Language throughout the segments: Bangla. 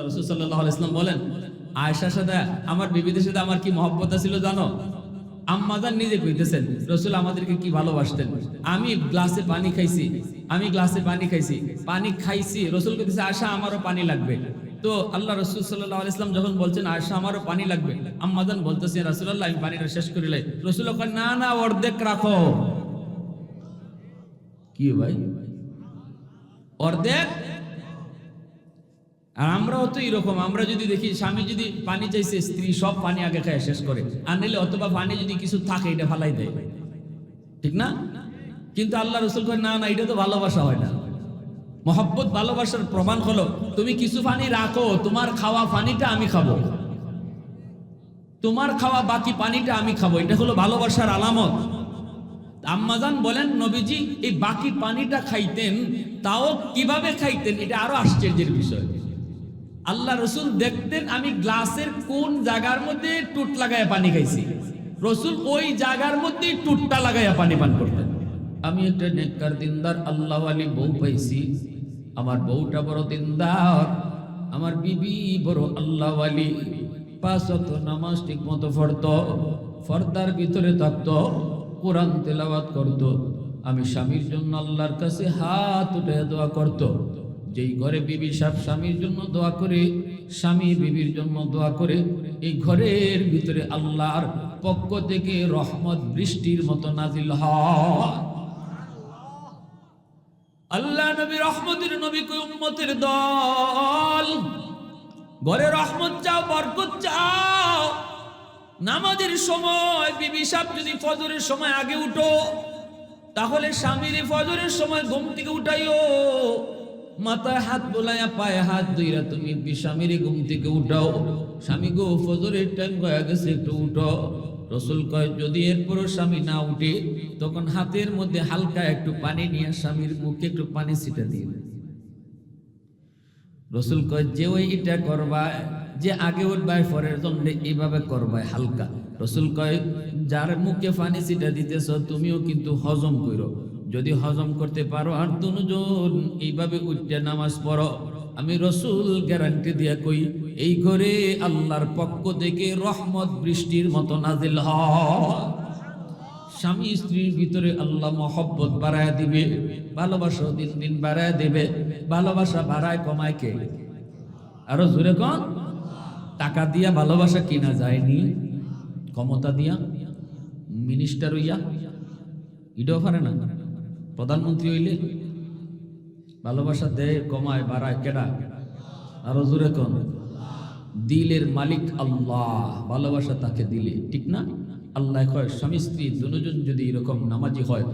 রাসূল সাল্লাল্লাহু আলাইহি ওয়াসাল্লাম বলেন, আয়েশার সাথে আমার বিবিদের সাথে আমার কি মহব্বত ছিল জানো? আম্মাজান নিজে কইতেছেন, রাসূল আমাদেরকে কি ভালোবাসতেন। আমি গ্লাসে পানি খাইছি, রাসূল কইতেছে আয়েশা আমারও পানি লাগবে। তো আল্লাহ রাসূল সাল্লাল্লাহু আলাইহি ওয়াসাল্লাম যখন বলছেন আয়েশা আমারও পানি লাগবে, আম্মাজান বলতেছে রাসূলুল্লাহ আমি পানিটা শেষ করে লাই। রাসূল কয় না না, অর্ধেক রাখো। কি ভাই, অর্ধেক? আর আমরাও তো এরকম, আমরা যদি দেখি স্বামী যদি পানি চাইছে, স্ত্রী সব পানি আগে খায় শেষ করে, আর নিলে অথবা পানি যদি কিছু থাকে এটা ফালাই দেয়, ঠিক না? কিন্তু আল্লাহ রাসূল কয় না না, এটা তো ভালোবাসা হয় না। মহব্বত ভালোবাসার প্রমাণ হলো তুমি কিছু পানি রাখো, তোমার খাওয়া পানিটা আমি খাবো, তোমার খাওয়া বাকি পানিটা আমি খাবো, এটা হলো ভালোবাসার আলামত। আম্মাজান বলেন নবীজি এই বাকি পানিটা খাইতেন, তাও কিভাবে খাইতেন এটা আরো আশ্চর্যের বিষয়। আল্লাহ রসুল দেখতেন আমি গ্লাসের কোন জায়গার মধ্যে টুট লাগাইয়া পানি খাইছি, রসুল ওই জায়গার মধ্যে টুটটা লাগাইয়া পানি পান করতেন। আমি একটা নেককার দিনদার আল্লাহওয়ালি বউ পাইছি, আমার বউটা বড় দিনদার, আমার বিবি বড় আল্লাহওয়ালি, 5 ওয়াক্ত নামাজ ঠিক মতো পড়তো, পর্দার ভিতরে থাকতো, কোরআন তেলাওয়াত করতো। আমি স্বামীর জন্য আল্লাহর কাছে হাত উঠে দোয়া করতো। যেই ঘরে বিবি সাহেব স্বামীর জন্য দোয়া করে, স্বামী বিবির জন্য দোয়া করে, এই ঘরের ভিতরে আল্লাহর পক্ষ থেকে রহমত বৃষ্টির মতো নাজিল হয়। আল্লাহ নবী রহমতের নবী, কই উম্মতের দল, ঘরে রহমত চাও, বরকত চাও, নামাজের সময় বিবি সাহেব যদি ফজরের সময় আগে উঠো, তাহলে স্বামীর ফজরের সময় ঘুম থেকে উঠাইও, মাথায় হাত বোলাইয়া পায়ে হাত ধইরা তুমি স্বামীর ঘুম থেকে উঠাও, স্বামী গো ফজরের টাইম হয়ে গেছে একটু উঠো। রসুল কয় যদি এরপরও স্বামী না উঠে, তখন হাতের মধ্যে হালকা একটু পানি নিয়ে স্বামীর মুখে একটু পানি ছিটা দিয়ে। রসুল কয় যে ওই এটা করবায়, যে আগে উঠবায় পরের জন্য এইভাবে করবায় হালকা। রসুল কয় যার মুখে পানি ছিটা দিতেছ তুমিও কিন্তু হজম করো, যদি হজম করতে পারো আর দুজন এইভাবে উঠতে নামাজ পড়ো, আমি রসুল গ্যারান্টি দিয়া কই এই ঘরে আল্লাহর পক্ষ থেকে রহমত বৃষ্টির মতো নাজিল হয়। স্বামী স্ত্রীর ভিতরে আল্লাহ মহব্বত বাড়ায় দিবে, ভালোবাসা দিন দিন বাড়ায় দেবে। ভালোবাসা বাড়ায় কমায় কে? আরো জোরে কোন? টাকা দিয়া ভালোবাসা কিনা যায়নি, ক্ষমতা দিয়া, মিনিস্টার হইয়া এটাও পারে না, প্রধানমন্ত্রী হইলে ভালোবাসা দেয়, কমায়, বাড়ায় কেডা? আরো জোরে কোন? দিলের মালিক আল্লাহ, ভালোবাসা তাকে দিলে, ঠিক না? আল্লাহ কয় স্বামী স্ত্রী দুজন যদি এরকম নামাজি হয়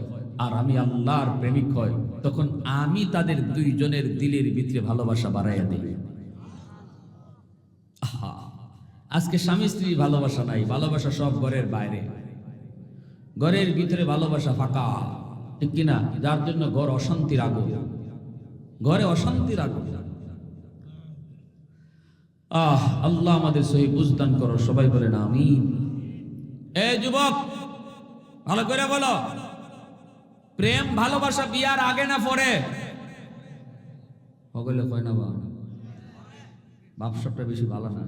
আর আমি আল্লাহর প্রেমিক হয়, তখন আমি তাদের দুইজনের দিলের ভিতরে ভালোবাসা বাড়াইয়া দিই। আজকে স্বামী স্ত্রীর ভালোবাসা নাই, ভালোবাসা সব ঘরের বাইরে, ঘরের ভিতরে ভালোবাসা ফাঁকা, ঠিক কিনা? যার জন্য ঘর অশান্তির আগুন, ঘরে অশান্তির আগুন। আল্লাহ আমাদের সহি বুঝদান করো, সবাই বলেন আমিন। এ যুবক ভালো করে বলো, প্রেম ভালোবাসা বিয়ার আগে না পরে? হগলে কয় না বাপ সবটা বেশি ভালো না।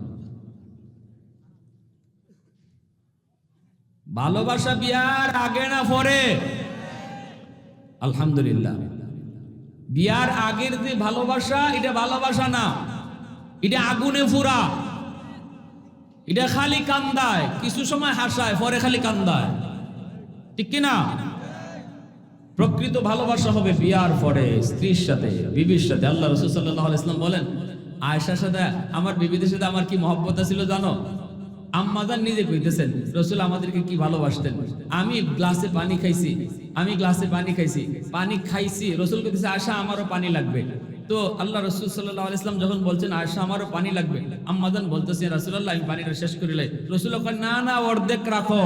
ভালোবাসা বিয়ার আগে না পরে? আলহামদুলিল্লাহ, বিয়ার আগের যে ভালোবাসা এটা ভালোবাসা না, এটা আগুনে ফুরা, এটা খালি কান্দায়, কিছু সময় হাসায়, পরে খালি কান্দায়, ঠিক কিনা? প্রকৃত ভালোবাসা হবে বিয়ার পরে, স্ত্রীর সাথে, বিবির সাথে। আল্লাহ রাসূল সাল্লাল্লাহু আলাইহি ওয়াসাল্লাম বলেন, আয়েশার সাথে আমার বিবিদের সাথে আমার কি মহব্বত ছিল জানো? আম্মাজান নিজে কইতেছেন, রাসূল আমাদেরকে কি ভালোবাসতেন। আমি গ্লাসে পানি খাইছি, রাসূল কইতেছে আয়েশা আমারও পানি লাগবে। তো আল্লাহ রাসূল সাল্লাল্লাহু আলাইহি ওয়াসাল্লাম যখন বলছেন আয়েশা আমারও পানি লাগবে, আম্মাজান বলতেছে রাসূলুল্লাহ আমি পানিটা শেষ করে লাই। রাসূল কয় না না, অর্ধেক রাখো।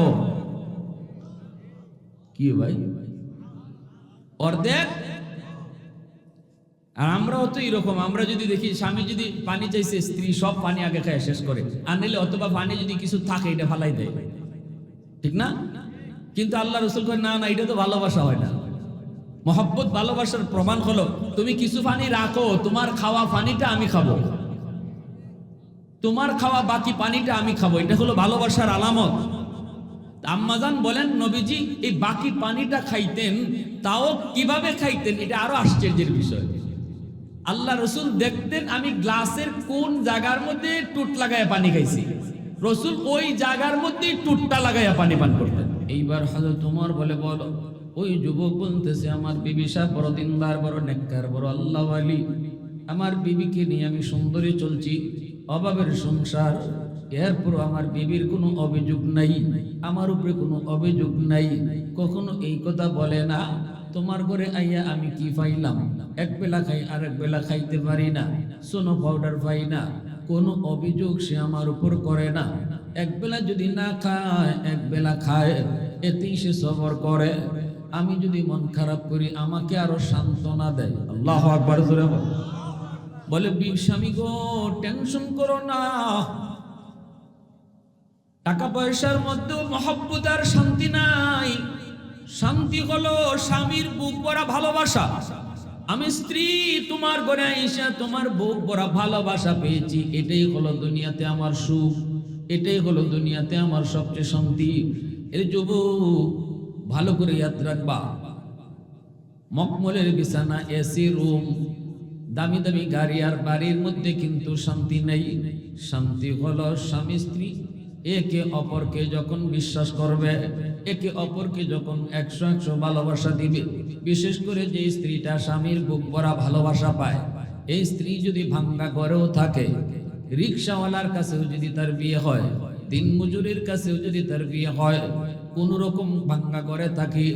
কি ভাই, অর্ধেক? আর আমরাও তো এরকম, আমরা যদি দেখি স্বামী যদি পানি চাইছে, স্ত্রী সব পানি আগে খায় শেষ করে, আর নিলে অথবা পানি যদি কিছু থাকে এটা ফালাই দেয়, ঠিক না? কিন্তু আল্লাহ রাসূল কয় না না, এটা তো ভালোবাসা হয় না। মহব্বত ভালোবাসার প্রমাণ হলো তুমি কিছু পানি রাখো, তোমার খাওয়া পানিটা আমি খাবো, তোমার খাওয়া বাকি পানিটা আমি খাবো, এটা হলো ভালোবাসার আলামত। আম্মাজান বলেন নবীজি এই বাকি পানিটা খাইতেন, তাও কিভাবে খাইতেন এটা আরো আশ্চর্যের বিষয়। আল্লাহ রসুল দেখতেন আমি গ্লাসের কোন জায়গার মধ্যে টুট লাগায় পানি খাইছি, রসুল ওই জায়গার মধ্যে টুটটা লাগাইয়া পানি পান করতেন। এইবার হযরত ওমর বলে, বলো ওই যুবক বলতেছে আমার বিবি সাহেব বড় দিনদার, বড় নেককার, বড় আল্লাহওয়ালি, আমার বিবিকে নিয়ে আমি সুন্দরী চলছি, অভাবের সংসার, এরপর আমার বিবির কোনো অভিযোগ নাই, আমার উপরে কোনো অভিযোগ নাই, কখনো এই কথা বলে না। তোমার ঘরে আইয়া আমি কি পাইলাম, এক বেলা খাই আর এক বেলা খাইতে পারি না, সোনো পাউডার পাই না, কোনো অভিযোগ সে আমার উপর করে না। এক বেলা যদি না খায় এক বেলা খায়, এতেই সে সবর করে। আমি যদি মন খারাপ করি আমাকে আরো সান্ত্বনা দেয়। আল্লাহু আকবার জোরে বলে, স্বামী গো টেনশন করো না, টাকা পয়সার মধ্যে মহব্বত আর শান্তি নাই, শান্তি হলো স্বামীর বুক ভরা ভালোবাসা। আমি স্ত্রী তোমার ঘরে আইসা তোমার বুক ভরা ভালোবাসা পেয়েছি, এটাই হলো দুনিয়াতে আমার সুখ, এটাই হলো দুনিয়াতে আমার সবচেয়ে শান্তি। এর যুবক ভালো করে ইয়াদ রাখবা, মখমলের বিছানা, এসি রুম, দামি দামি গাড়ি আর বাড়ির মধ্যে কিন্তু শান্তি নেই। শান্তি হলো স্বামী স্ত্রী একে অপরকে যখন বিশ্বাস করবে, একে অপরকে যখন 100 ভালোবাসা দিবে। বিশেষ করে যে স্ত্রীটা স্বামীর বুক ভরা ভালোবাসা পায়, এই স্ত্রী যদি ভাঙ্গা ঘরেও থাকে, রিক্সাওয়ালার কাছেও যদি তার বিয়ে হয়, দিনমজুরের কাছেও যদি তার বিয়ে হয়, কোন রকম ভাঙ্গা ঘরে থাকে,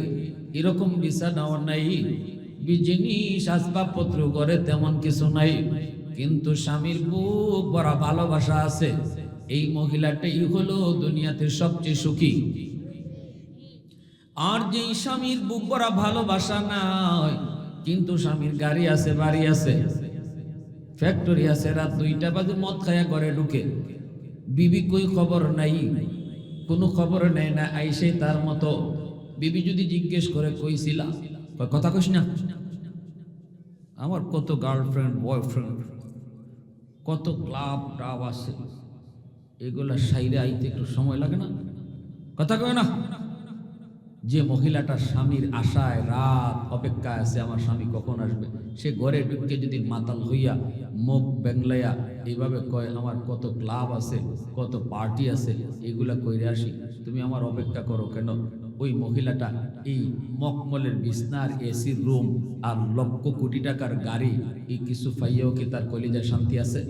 এরকম বিছানাও নাই, জিনিস আসবাবপত্র ঘরে তেমন কিছু নাই, কিন্তু স্বামীর বুক ভরা ভালোবাসা আছে, এই মহিলাটাই হলো দুনিয়াতে সবচেয়ে সুখী। আর যেই স্বামীর বুক ভরা ভালোবাসা নাই, কিন্তু স্বামীর গাড়ি আছে, বাড়ি আছে, ফ্যাক্টরি আছে, রাত 2টা বাজে মদ খায়া ঘরে ঢুকে, বিবি কই খবর নাই, কোনো খবর নেয় না, আইসে তার মতো। বিবি যদি জিজ্ঞেস করে কইছিলা, কথা কইস না, আমার কত গার্লফ্রেন্ড বয়ফ্রেন্ড, কত ক্লাব টাব আছে, এগুলা সাইরে আইতে একটু সময় লাগে না, কথা কয় না। যে মহিলাটা স্বামীর আশায় রাত অপেক্ষা আছে আমার স্বামী কখন আসবে, সে ঘরে ঢুকে যদি মাতাল হইয়া মুখ বেংলাইয়া এইভাবে কয় আমার কত ক্লাব আছে, কত পার্টি আছে, এগুলা কইরে আসি, তুমি আমার অপেক্ষা করো কেন, ওই মহিলাটা এই মখমলের বিছনার এসির রুম আর লক্ষ কোটি টাকার গাড়ি, এই কিছু পাইয়াও কি তার কলিজায় শান্তি আছে?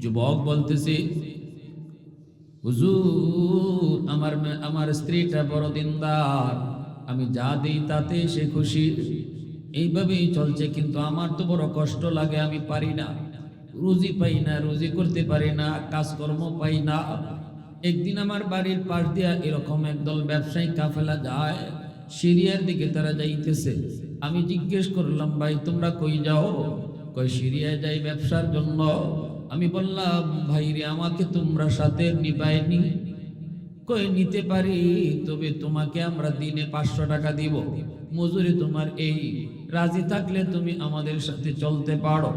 যুবক বলতেছি, হুজুর আমার স্ত্রীটা বড় দিনদার, আমি যা দিই তাতে সে খুশি, এইভাবেই চলছে, কিন্তু আমার তো বড় কষ্ট লাগে, আমি পারি না, রুজি পাই না, রুজি করতে পারি না, কাজকর্ম পাই না। একদিন আমার বাড়ির পাশ দিয়া এরকম একদল ব্যবসায়ী কাফেলা যায়, সিরিয়ার দিকে তারা যাইতেছে। আমি জিজ্ঞেস করলাম, ভাই তোমরা কই যাও? কই সিরিয়ায় যাই ব্যবসার জন্য। আমি বললাম, ভাইরে আমাকে তোমরা সাথে নিবাইনি? কই নিতে পারি, তবে তোমাকে আমরা দিনে 500 টাকা দিব, মজুরি তোমার এই, রাজি থাকলে তুমি আমাদের সাথে চলতে পারো,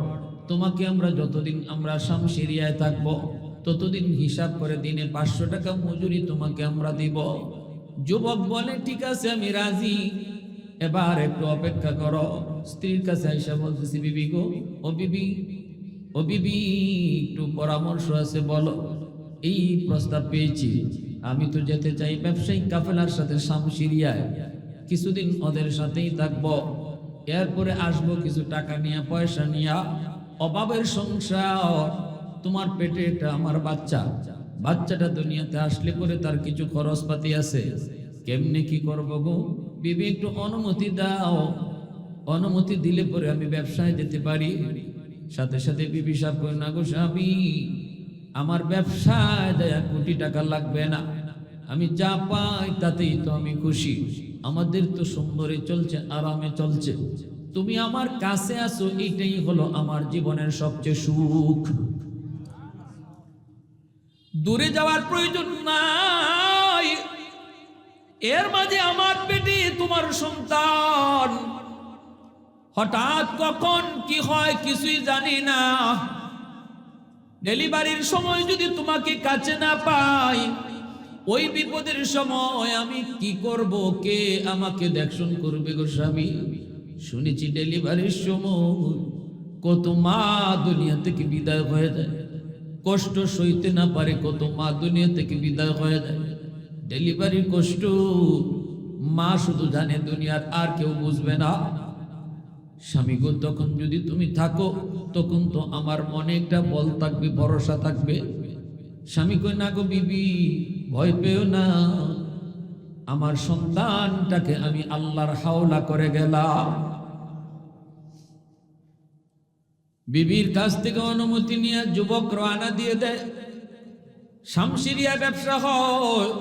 তোমাকে আমরা যতদিন আমরা শামশিরিয়ায় থাকবো ততদিন হিসাব করে দিনে 500 টাকা মজুরি তোমাকে আমরা দিব। যুবক বলে ঠিক আছে আমি রাজি, এবার একটু অপেক্ষা করো। স্ত্রীর কাছে আইসা বলতেছি, বিবি গো, ও বিবি, ও বিবি একটু পরামর্শ আছে বলো। এই প্রস্তাব পেয়েছি, আমি তো যেতে চাই ব্যবসায়িক কাফেলার সাথে শামশিরিয়ায়, কিছুদিন ওদের সাথেই থাকবো, এরপরে আসবো কিছু টাকা নিয়ে, পয়সা নিয়ে, অভাবের সংসার, তোমার পেটে এটা আমার বাচ্চা, বাচ্চাটা দুনিয়াতে আসলে পরে তার কিছু খরচপাতি আছে, কেমনে কি করবো গো? বিবি একটু অনুমতি দাও, অনুমতি দিলে পরে আমি ব্যবসায় যেতে পারি। সাথে সাথে বিবি সাহেব কই, না গো স্বামী, আমার ব্যবসায় দেয়া কোটি টাকা লাগবে না, আমি যা পাই তাতেই তো আমি খুশি, আমাদের তো সুন্দরী চলছে, আরামে চলছে, তুমি আমার কাছে আসো, এইটাই হলো আমার জীবনের সবচেয়ে সুখ, দূরে যাওয়ার প্রয়োজন নাই। এর মাঝে আমার পেটে তোমার সন্তান, হঠাৎ কখন কি হয় কিছুই জানি না, ডেলিভারির সময় যদি তোমাকে কাছে না পাই, ওই বিপদের সময় আমি কি করব? কে আমাকে দেখশন করবে গো স্বামী? শুনেছি ডেলিভারির সময় কত মা দুনিয়া থেকে বিদায় হয়ে যায়, কষ্ট সইতে না পারে কত মা দুনিয়া থেকে বিদায় হয়ে যায়। ডেলিভারির কষ্ট মা শুধু জানে, দুনিয়ার আর কেউ বুঝবে না। স্বামী গো, তখন যদি তুমি থাকো তখন তো আমার মনে একটা বল থাকবে, ভরসা থাকবে। স্বামী কই, না গো বিবি, ভয় পেও না, আমার সন্তানটাকে আমি আল্লাহর হাওলা করে গেলাম। বিবির কাছ থেকে অনুমতি নিয়ে যুবক রওনা দিয়ে দেয়। শামশিরিয়া ব্যবসা হয়।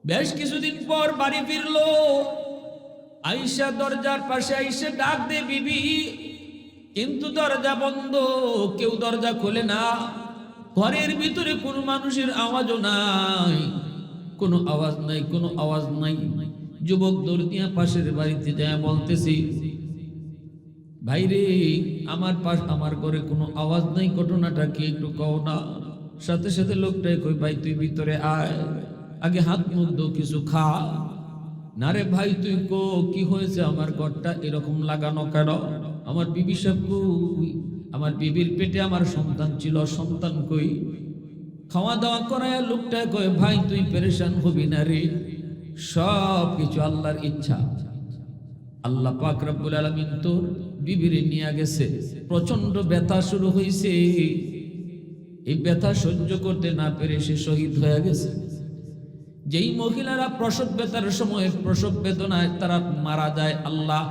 বেশ কিছুদিন পর বাড়ি ফিরলো। আইসা দরজার পাশে আইসে ডাক দে বিবি, কিন্তু দরজা বন্ধ, কেউ দরজা খোলে না। ঘরের ভিতরে কোনো মানুষের আওয়াজও নাই, কোনো আওয়াজ নাই, কোনো আওয়াজ নাই। যুবক দৌড় দিয়া পাশের বাড়িতে যায়, বলতেছি, ভাইরে, আমার ঘরে কোনো আওয়াজ নাই, ঘটনাটা কি একটু কও না। সাথে সাথে লোকটাই কই, ভাই তুই ভিতরে আয়, আগে হাত মুখ দো, কিছু খা। না রে ভাই, তুই কো কি হয়েছে? আমার ঘরটা এরকম লাগানো কেন? আমার বিবি সব কই? আমার বিবির পেটে আমার সন্তান ছিল, সন্তান কই? খাওয়া দাওয়া করায় লোকটা কয়, ভাই তুই পেরেশান হবি না রে, সব কিছু আল্লাহর ইচ্ছা। আল্লাহ পাক রব্বুল আলামিন তোর বিবিরে নিয়ে গেছে। প্রচন্ড ব্যথা শুরু হয়েছে, এই ব্যথা সহ্য করতে না পেরে সে শহীদ হয়ে গেছে। যেই মহিলারা প্রসব ব্যথার সময়, প্রসব বেদনায় তারা মারা যায়, আল্লাহ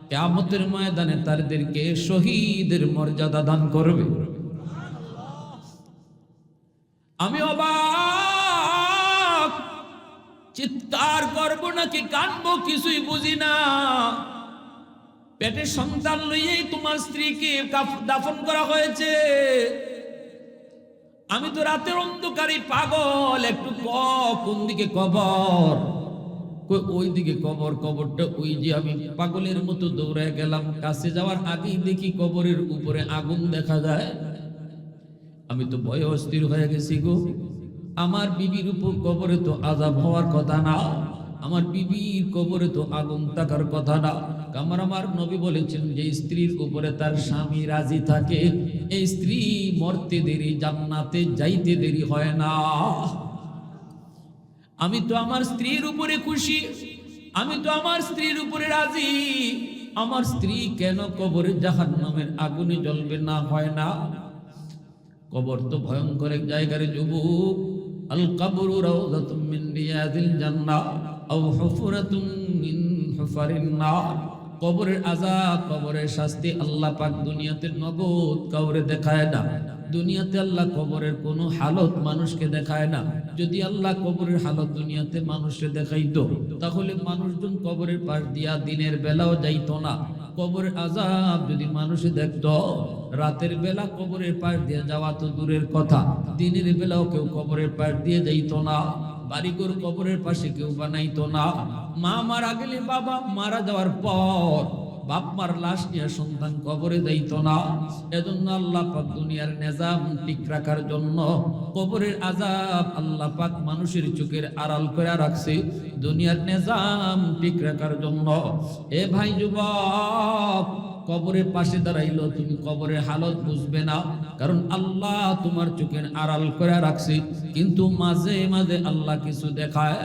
কিয়ামতের ময়দানে তাদেরকে শহীদের মর্যাদা দান করবে। আমি অবাক, চিৎকার করবো নাকি কানবো কিছুই বুঝি না। পেটে সন্তান লইয়েই তোমার স্ত্রীকে দাফন করা হয়েছে। আমি তো রাতের অন্ধকারে পাগল, একটু কোন দিকে কবর? ওই দিকে কবর, কবরটা ওই যে। আমি পাগলের মতো দৌড়ায় গেলাম, কাছে যাওয়ার আগেই দেখি কবরের উপরে আগুন দেখা যায়। আমি তো ভয়ে অস্থির হয়ে গেছি গো। আমার বিবির উপর কবরে তো আযাব হওয়ার কথা না, আমার বিবির কবরে তো আগুন থাকার কথা না। আমার নবী বলেছেন, যে স্ত্রীর উপরে তার স্বামী রাজি থাকে, এই স্ত্রী মরতে দেরি, জান্নাতে যাইতে দেরি হয় না। আমি তো আমার স্ত্রীর উপরে খুশি, আমি তো আমার স্ত্রীর উপরে রাজি। আমার স্ত্রী কেন কবরে জাহান্নামের আগুনে জ্বলবে না? হয় না। কবর তো ভয়ঙ্কর এক জায়গার যুবক। আল কবরু রাউযাতুম মিন রিয়াদিল জান্নাহ আও হুফরাতুম মিন হুফারিন নার। কবরের আযাব, কবরের শাস্তি আল্লাহ পাক দুনিয়াতে নগদ কাউরে দেখায় না। দুনিয়াতে আল্লাহ কবরের কোনো হালত মানুষকে দেখায় না। যদি আল্লাহ কবরের হালত দুনিয়াতে মানুষকে দেখাইতো, তাহলে মানুষজন কবরের পাশ দিয়া দিনের বেলাও যাইতো না। কবরের আযাব যদি মানুষে দেখতো, রাতের বেলা কবরের পাশ দিয়ে যাওয়া তো দূরের কথা, দিনের বেলাও কেউ কবরের পাশ দিয়ে যাইতো না। বাড়িঘর কবরের পাশে কেউ বানাইতো না। মা মারা গেলে, বাবা মারা যাওয়ার পর বাপ মার লাশ নিয়ে সন্তান কবরে যাইতো না। এজন্য আল্লাহ পাক দুনিয়ার নিজাম ঠিক রাখার জন্য কবরের আযাব আল্লাহ পাক মানুষের চোখের আড়াল করে রাখছে, দুনিয়ার নিজাম ঠিক রাখার জন্য। এ ভাই যুবক, কবরের পাশে দাঁড়াইলো, তুমি কবরের হালত বুঝবে না, কারণ আল্লাহ তোমার চোখের আড়াল করে রাখছে। কিন্তু মাঝে মাঝে আল্লাহ কিছু দেখায়,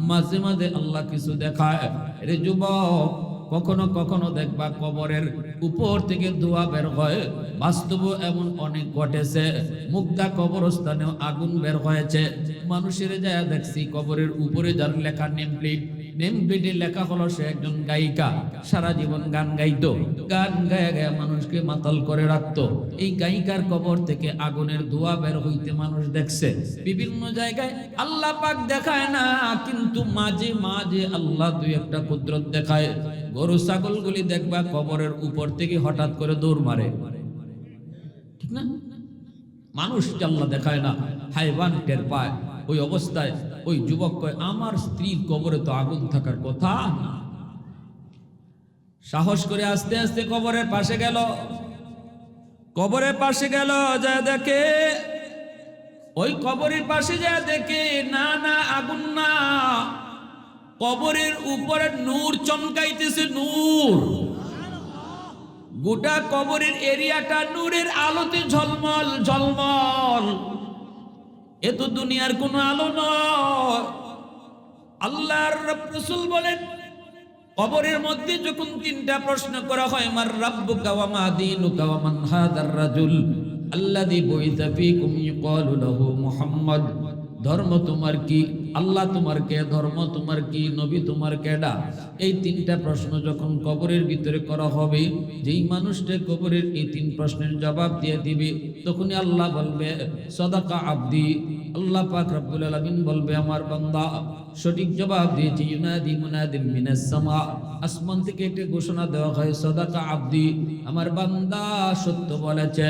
মাঝে মাঝে আল্লাহ কিছু দেখায়। রে যুবক, কখনো কখনো দেখবা কবরের উপর থেকে ধোঁয়া বের হয়। বাস্তব এমন অনেক ঘটেছে। মুগদা কবরস্থানেও আগুন বের হয়েছে। মানুষের যায় দেখছি কবরের উপরে যার লেখা নেম প্লেটে লেখা হলো সে একজন গায়িকা, সারা জীবন গান গাইতো, গান গায়ে গায়ে মানুষকে মাতাল করে রাখতো। এই গায়িকার কবর থেকে আগুনের ধোঁয়া বের হইতে মানুষ দেখছে। বিভিন্ন জায়গায় আল্লাহ পাক দেখায় না, কিন্তু মাঝে মাঝে আল্লাহ দুই একটা কুদরত দেখায়। গরু ছাগলগুলি দেখবা কবরের উপর থেকে হঠাৎ করে দৌড় মারে, ঠিক না? মানুষ আল্লাহ দেখায় না, হাইওয়ান টের পায়। ওই অবস্থায় ওই যুবক কয়, আমার স্ত্রীর কবরে তো আগুন থাকার কথা না। সাহস করে আস্তে আস্তে কবরের পাশে গেল। কবরের পাশে গেল, যা দেখে ওই কবরের পাশে যা দেখে না না আগুন না, কবরের উপরে নূর চমকাইতেছে, নূর। গোটা কবরের এরিয়াটা নূরের আলোতে ঝলমল ঝলমল। এ তো দুনিয়ার কোনো আলো নয়। আল্লাহর রাসূল বলেন, কবরের মধ্যে যখন তিনটা প্রশ্ন করা হয়, মার রাব্বুকা ওয়া মা দীনুকা ওয়া মান হাদার রাজুল আল্লাযী বুইসা ফীকুম ইউকালু লাহু মুহাম্মদ, ধর্ম তোমার কি, আল্লাহ তোমার কে, ধর্ম তোমার কি, নবী তোমার কেডা। এই তিনটা প্রশ্ন যখন কবরের ভিতরে করা হবে, যেই মানুষটা কবরের এই তিন প্রশ্নের জবাব দিয়ে দিবে, তখনই আল্লাহ বলবে সাদাকা আবদি, আল্লাহ পাক রব্বুল আলামিন বলবে আমার বান্দা সঠিক জবাব দিয়েছে। ইউনাদি মুনাদিম মিনাস সামা, আসমান থেকে একটা ঘোষণা দেওয়া হয়, সাদাকা আবদি, আমার বান্দা সত্য বলেছে।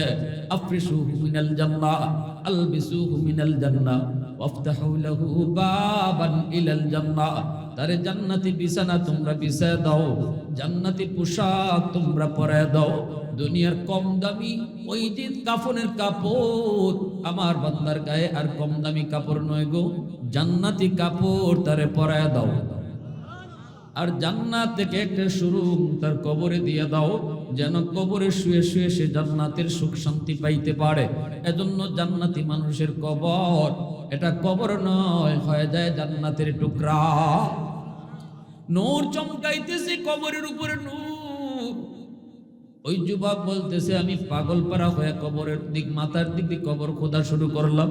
আফরিসুহু মিনাল জান্নাহ, আলবিসুহু মিনাল জান্নাহ, ওয়াফতাহু লাহু বাবান ইলাল জান্নাহ, তারে জান্নাতি বিছানা তোমরা বিছায় দাও, জান্নাতি পোশাক তোমরা পরায় দাও। দুনিয়ার কম দামি ওই যে কাফনের কাপড় আমার বান্দার গায়ে আর কম দামি কাপড় নয় গো, জান্নাতি কাপড় তারে পরায় দাও। আর জান্নাত থেকে একটা সুরুম তার কবরে দিয়ে দাও, যেন কবরে শুয়ে শুয়ে সে জান্নাতের সুখ শান্তি পাইতে পারে। এজন্য জান্নাতি মানুষের কবর এটা কবর নয়, হয়ে যায় জান্নাতের টুকরা। নূর চমকাইতেছে কবরের উপরে নূর। ওই যুবক বলতেছে, আমি পাগল পারা হয়ে কবরের দিক, মাথার দিক দিয়ে কবর খোদা শুরু করলাম,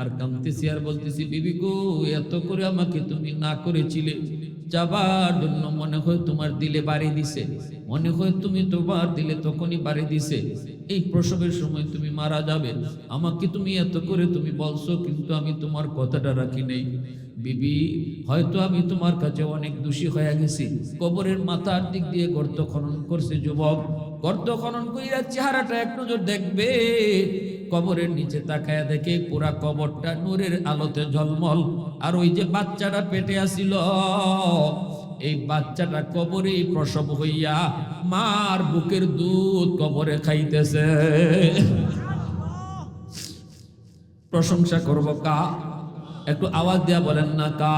আর কাঁদতেছি আর বলতেছি, বিবি গো এত করে আমাকে তুমি না করেছিলে, যাবার জন্য মনে হয় তোমার দিলে বাড়ি দিছে, মনে হয় তুমি তোমার দিলে তখনই বাড়ি দিছে, এই প্রসবের সময় তুমি মারা যাবে, আমাকে তুমি এত করে তুমি বলছো, কিন্তু আমি তোমার কথাটা রাখি নেই। বিবি হয়তো আমি তোমার কাছে অনেক দোষী হয়ে গেছি। কবরের মাথার দিক দিয়ে গর্ত খনন করছে যুবক, গর্ত খনন কইরা চেহারাটা এক নজর দেখবে, কবরের নিচে তাকায়া দেখে পুরা কবরটা নূরের আলোতে ঝলমল। আর ওই যে বাচ্চাটা পেটে আসিল, এই বাচ্চাটা কবরে প্রসব হইয়া মার বুকের দুধ কবরে খাইতেছে। প্রশংসা করব কা? একটু আওয়াজ দিয়া বলেন না কা?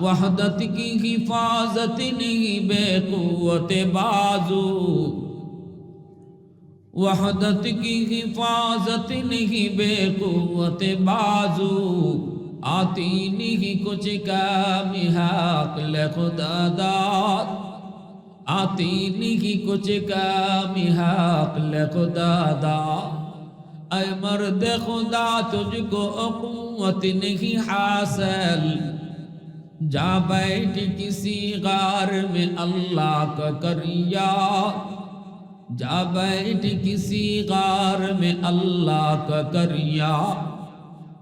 ওয়াহদাতি কি হিফাজতি নিহি বেকুওয়াতে বাজু, वहदत की हिफाजत नहीं बेकुवत बाजू, आती नहीं कुछ कामी हक़ खुदा दाद, आती नहीं कुछ कामी हक़ खुदा दाद। ऐ मर्द खुदा तुझको क़ुव्वत नहीं हासिल, जा बैठ किसी गार में अल्लाह का करिया, जा बैठ किसी गार में अल्लाह का करिया।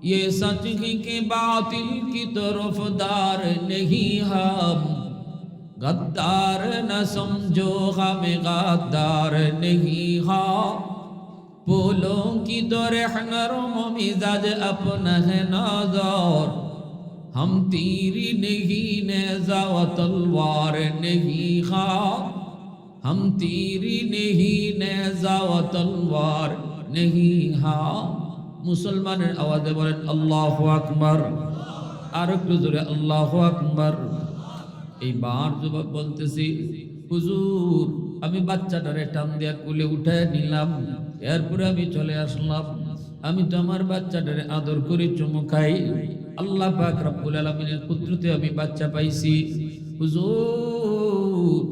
ये सच है कि बातिल की तरफदार नहीं हम, गद्दार न समझो हमें गद्दार नहीं हम। फूलों की तरह नरम मिजाज अपना है नज़र, हम तीरी नहीं नेज़ा व तलवार नहीं हम, हम तीरी नहीं नेज़ा व तलवार नहीं हाँ। मुसलमाনের আওয়াজে বলেন আল্লাহু আকবার, আর একটু জোরে আল্লাহু আকবার। এইবার যুবক বলতেছি, হুজুর আমি বাচ্চাটারে টান দিয়া কোলে উঠায় নিলাম, এরপরে আমি চলে আসলাম, আমি তো আমার বাচ্চাটারে আদর করে চুমু খাই, আল্লাহ পাক রব্বুল আলামিনের কুদরতে আমি বাচ্চা পাইছি। হুজুর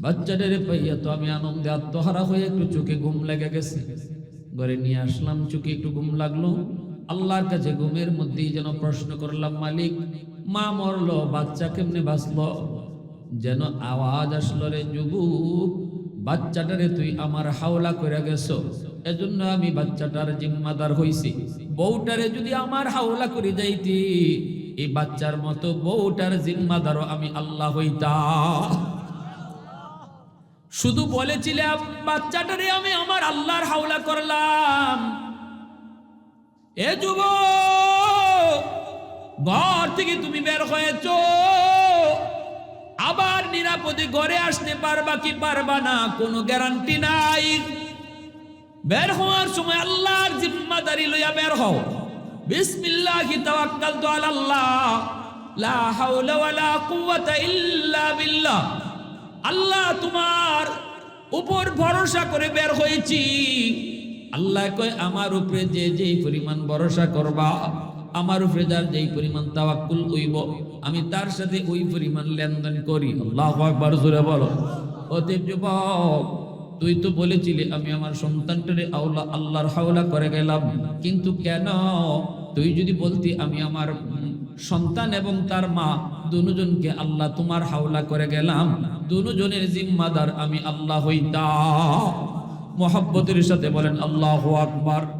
বাচ্চাটারে পাইয়া তো আমি আনন্দে আত্মহারা হয়ে একটু চোখে ঘুম লেগে গেছে, ঘরে নিয়ে আসলাম, চোখে একটু ঘুম লাগলো, আল্লাহর কাছে ঘুমের মধ্যেই যেন প্রশ্ন করলাম, মালিক মা মরলো, বাচ্চা কেমনে বাঁচলো? যেন আওয়াজ আসলো, রে যুবক বাচ্চাটারে তুই আমার হাওলা করে গেছো, এজন্য আমি বাচ্চাটার জিম্মাদার হইছি। বউটারে যদি আমার হাওলা করে যাইতি, এই বাচ্চার মতো বউটার জিম্মাদারও আমি আল্লাহ হইতাম। শুধু বলেছিলাম বাচ্চাটারে আমি আমার আল্লাহর হাওলা করলাম। এ যুবক ঘর থেকে তুমি বের হয়েছো, আবার নিরাপদে ঘরে আসতে পারবা কি পারবা না কোনো গ্যারান্টি নাই। বের হওয়ার সময় আল্লাহর জিম্মাদারি লইয়া বের হও। বিসমিল্লাহি তাওয়াক্কালতু আলাল্লাহ লা হাওলা ওয়ালা কুওয়াতা ইল্লা বিল্লাহ। আল্লাহ তোমার উপর ভরসা করে বের হয়েছি। আল্লাহ কয় আমার উপরে যে যেই পরিমাণ ভরসা করবা, আমার উপরে যার যেই পরিমাণ তাওয়াক্কুল হইব, আমি তার সাথে ওই পরিমাণ লেনদেন করি। আল্লাহু আকবার, জোরে বলো। অতএব যুবক, তুই তো বলেছিলি আমি আমার সন্তানটারে আল্লাহর হাওলা করে গেলাম, কিন্তু কেন? তুই যদি বলতি আমি আমার সন্তান এবং তার মা দুজনকে আল্লাহ তোমার হাওলা করে গেলাম, দুজনের জিম্মাদার আমি আল্লাহ হইতাম। মুহাব্বতের সাথে বলেন আল্লাহু আকবার।